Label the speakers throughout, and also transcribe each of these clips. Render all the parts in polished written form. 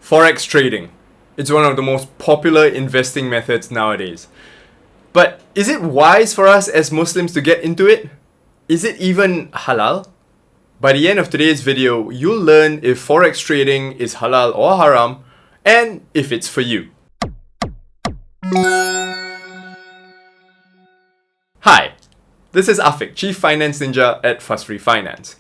Speaker 1: Forex trading. It's one of the most popular investing methods nowadays. But is it wise for us as Muslims to get into it? Is it even halal? By the end of today's video, you'll learn if Forex trading is halal or haram and if it's for you. Hi, this is Afiq, Chief Finance Ninja at Fussfree Finance.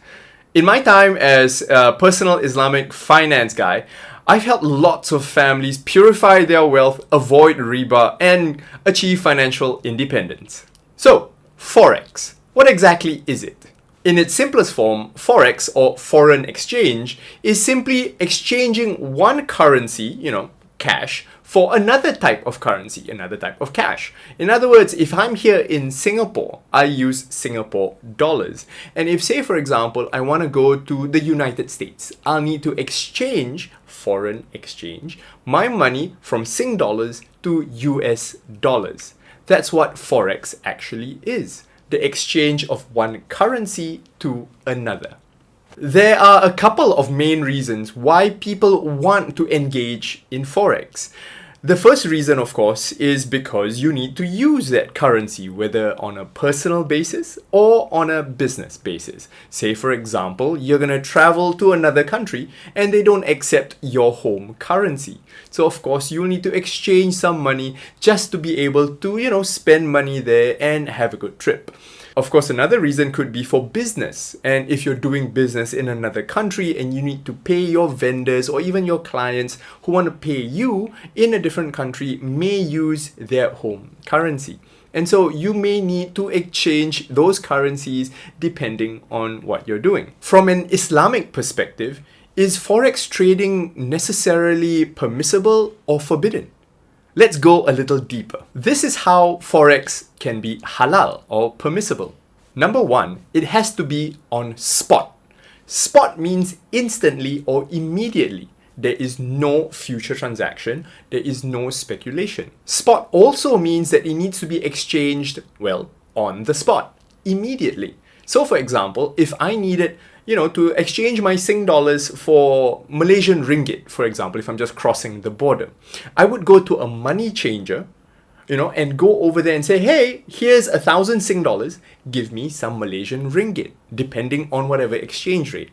Speaker 1: In my time as a personal Islamic finance guy, I've helped lots of families purify their wealth, avoid riba, and achieve financial independence. So, Forex. What exactly is it? In its simplest form, Forex or foreign exchange is simply exchanging one currency, cash, for another type of currency, another type of cash. In other words, if I'm here in Singapore, I use Singapore dollars. And if, say, for example, I want to go to the United States, I'll need to exchange, foreign exchange, my money from Sing dollars to US dollars. That's what Forex actually is, the exchange of one currency to another. There are a couple of main reasons why people want to engage in Forex. The first reason, of course, is because you need to use that currency, whether on a personal basis or on a business basis. Say, for example, you're going to travel to another country and they don't accept your home currency. So, of course, you'll need to exchange some money just to be able to, spend money there and have a good trip. Of course, another reason could be for business. And if you're doing business in another country and you need to pay your vendors or even your clients who want to pay you in a different country may use their home currency. And so you may need to exchange those currencies depending on what you're doing. From an Islamic perspective, is Forex trading necessarily permissible or forbidden? Let's go a little deeper. This is how Forex can be halal or permissible. Number one, it has to be on spot. Spot means instantly or immediately. There is no future transaction. There is no speculation. Spot also means that it needs to be exchanged, on the spot, immediately. So for example, if I needed to exchange my Sing dollars for Malaysian ringgit, for example, if I'm just crossing the border, I would go to a money changer, and go over there and say, hey, here's 1,000 Sing dollars, give me some Malaysian ringgit, depending on whatever exchange rate.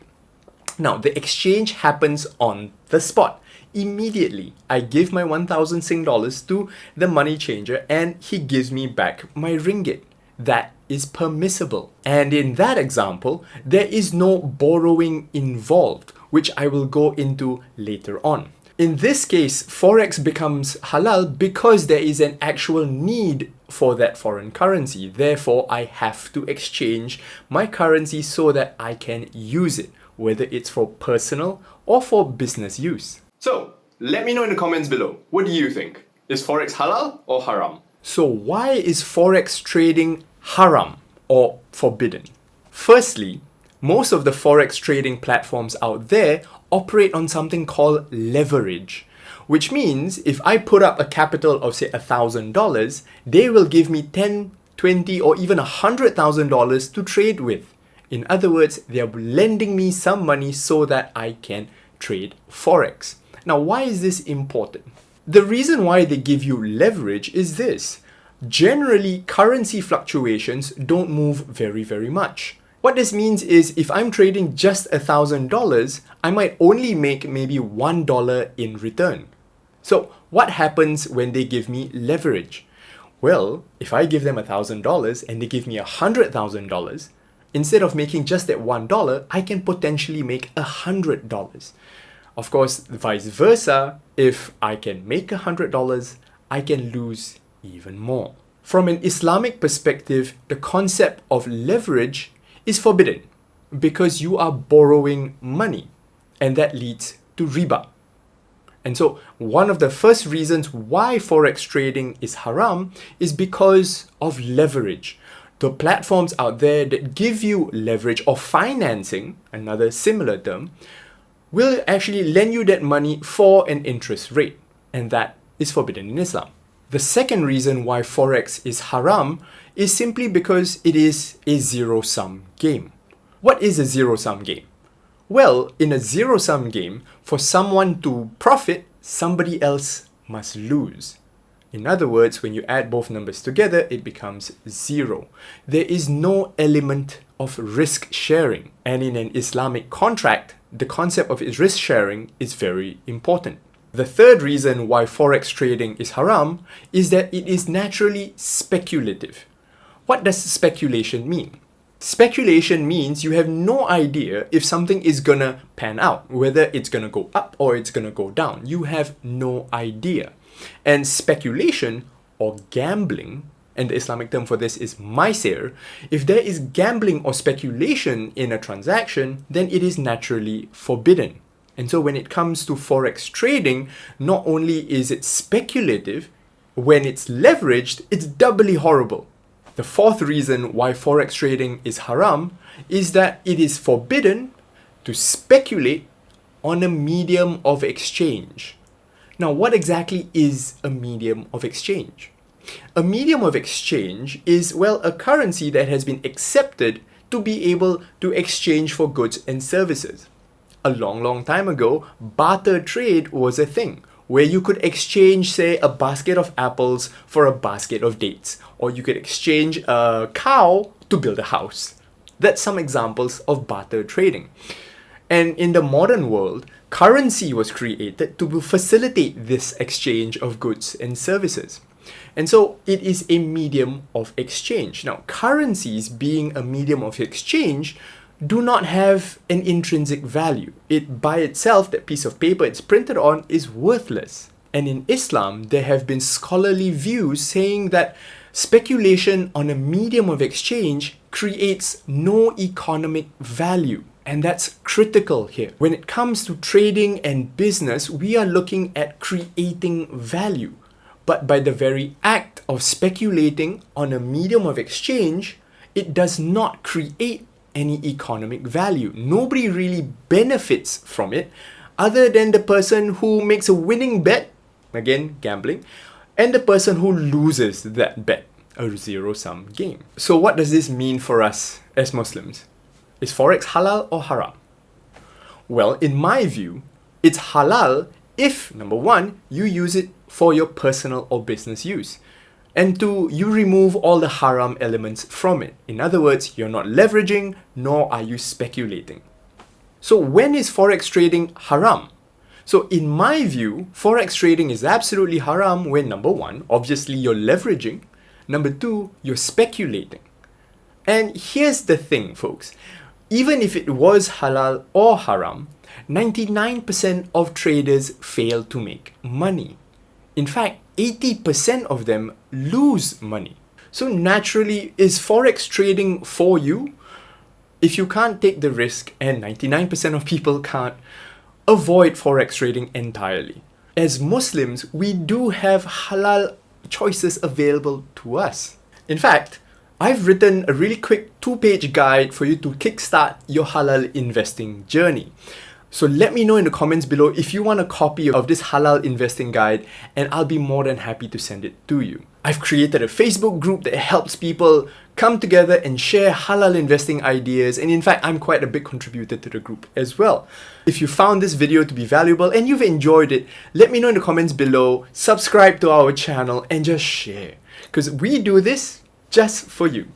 Speaker 1: Now, the exchange happens on the spot. Immediately, I give my 1,000 Sing dollars to the money changer and he gives me back my ringgit. That is permissible. And in that example, there is no borrowing involved, which I will go into later on. In this case, Forex becomes halal because there is an actual need for that foreign currency. Therefore, I have to exchange my currency so that I can use it, whether it's for personal or for business use. So, let me know in the comments below. What do you think? Is Forex halal or haram? So why is Forex trading haram or forbidden? Firstly, most of the Forex trading platforms out there operate on something called leverage, which means if I put up a capital of say $1,000, they will give me $10, $20, or even $100,000 to trade with. In other words, they are lending me some money so that I can trade Forex. Now, why is this important? The reason why they give you leverage is this. Generally, currency fluctuations don't move very, very much. What this means is if I'm trading just $1,000, I might only make maybe $1 in return. So what happens when they give me leverage? Well, if I give them $1,000 and they give me $100,000, instead of making just that $1, I can potentially make $100. Of course, vice versa, if I can make $100, I can lose even more. From an Islamic perspective, the concept of leverage is forbidden because you are borrowing money and that leads to riba. And so one of the first reasons why Forex trading is haram is because of leverage. The platforms out there that give you leverage or financing, another similar term, will actually lend you that money for an interest rate, and that is forbidden in Islam. The second reason why Forex is haram is simply because it is a zero-sum game. What is a zero-sum game? Well, in a zero-sum game, for someone to profit, somebody else must lose. In other words, when you add both numbers together, it becomes 0. There is no element of risk sharing. And in an Islamic contract, the concept of risk sharing is very important. The third reason why Forex trading is haram is that it is naturally speculative. What does speculation mean? Speculation means you have no idea if something is gonna pan out, whether it's gonna go up or it's gonna go down. You have no idea. And speculation or gambling, and the Islamic term for this is maisir, if there is gambling or speculation in a transaction, then it is naturally forbidden. And so when it comes to Forex trading, not only is it speculative, when it's leveraged, it's doubly horrible. The fourth reason why Forex trading is haram is that it is forbidden to speculate on a medium of exchange. Now, what exactly is a medium of exchange? A medium of exchange is, well, a currency that has been accepted to be able to exchange for goods and services. A long time ago, barter trade was a thing where you could exchange, say, a basket of apples for a basket of dates, or you could exchange a cow to build a house. That's some examples of barter trading. And in the modern world, currency was created to facilitate this exchange of goods and services. And so it is a medium of exchange. Now, currencies being a medium of exchange do not have an intrinsic value. It by itself, that piece of paper it's printed on, is worthless. And in Islam, there have been scholarly views saying that speculation on a medium of exchange creates no economic value. And that's critical here. When it comes to trading and business, we are looking at creating value. But by the very act of speculating on a medium of exchange, it does not create any economic value. Nobody really benefits from it other than the person who makes a winning bet, again, gambling, and the person who loses that bet, a zero-sum game. So what does this mean for us as Muslims? Is Forex halal or haram? Well, in my view, it's halal if, number one, you use it for your personal or business use. And two, you remove all the haram elements from it. In other words, you're not leveraging, nor are you speculating. So when is Forex trading haram? So in my view, Forex trading is absolutely haram when, number one, obviously you're leveraging. Number two, you're speculating. And here's the thing, folks. Even if it was halal or haram, 99% of traders fail to make money. In fact, 80% of them lose money. So naturally, is Forex trading for you? If you can't take the risk, and 99% of people can't, avoid Forex trading entirely. As Muslims, we do have halal choices available to us. In fact, I've written a really quick 2-page guide for you to kickstart your halal investing journey. So let me know in the comments below if you want a copy of this halal investing guide, and I'll be more than happy to send it to you. I've created a Facebook group that helps people come together and share halal investing ideas, and in fact, I'm quite a big contributor to the group as well. If you found this video to be valuable and you've enjoyed it, let me know in the comments below, subscribe to our channel, and just share. Because we do this just for you.